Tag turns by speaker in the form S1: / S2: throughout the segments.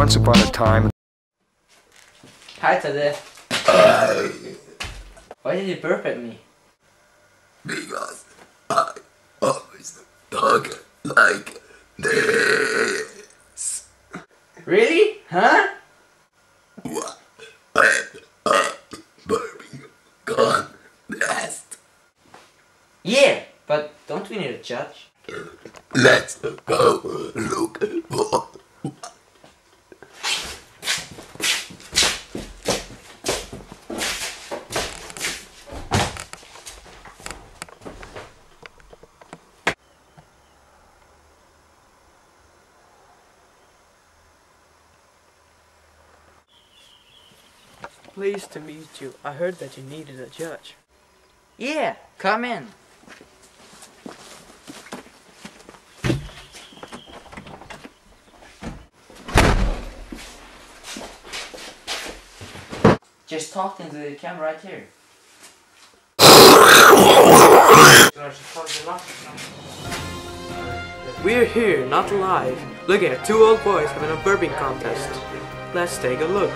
S1: once upon a time...
S2: Hi, Teddy. Why did you burp at me?
S3: Because I always talk like this.
S2: Really? Huh?
S3: What? Burping Contest.
S2: Yeah, but don't we need a judge?
S3: Let's go look for...
S4: Pleased to meet you. I heard that you needed a judge.
S2: Yeah, come in. Just talk into the camera right here.
S4: We're here, not live, looking at two old boys having a burping contest. Let's take a look.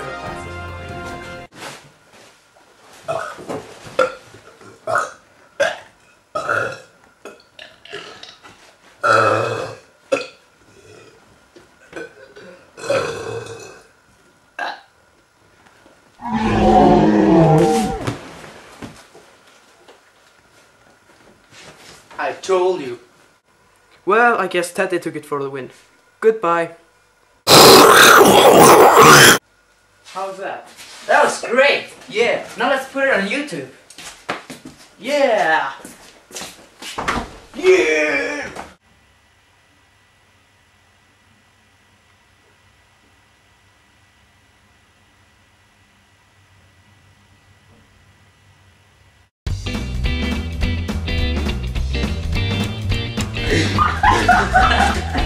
S2: I told you.
S4: Well, I guess Teddy took it for the win. Goodbye.
S2: How's that? That was great! Yeah, now let's put it on YouTube. Yeah! Yeah!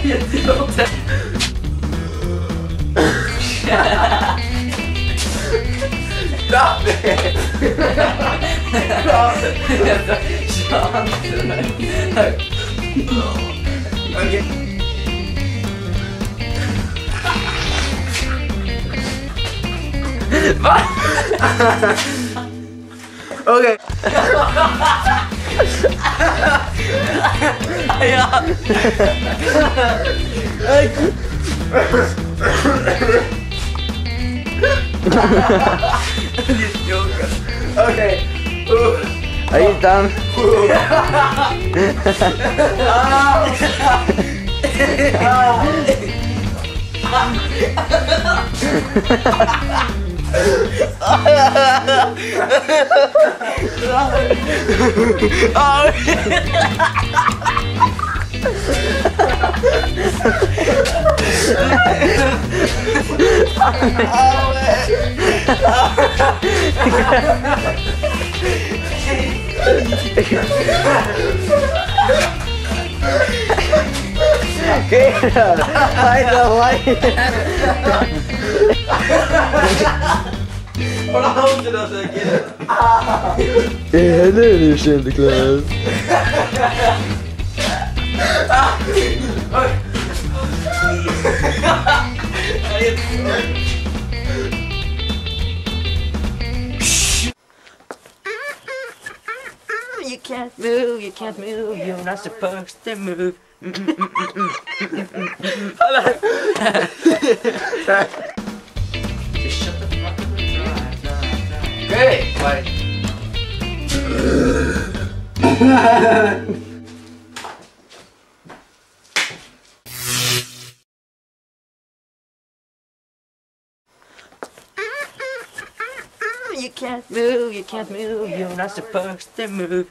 S2: You do that. Stop it! Stop it! Stop it! Okay.
S4: Okay.
S2: Okay.
S5: Are you done? I don't like it.
S2: Waarom doe dat een keer?
S5: Ja, nu är Sinterklaas.
S2: You can't move, you're not supposed to move. Just shut the fuck up and drive. Great, like. You can't move, you're not supposed to move.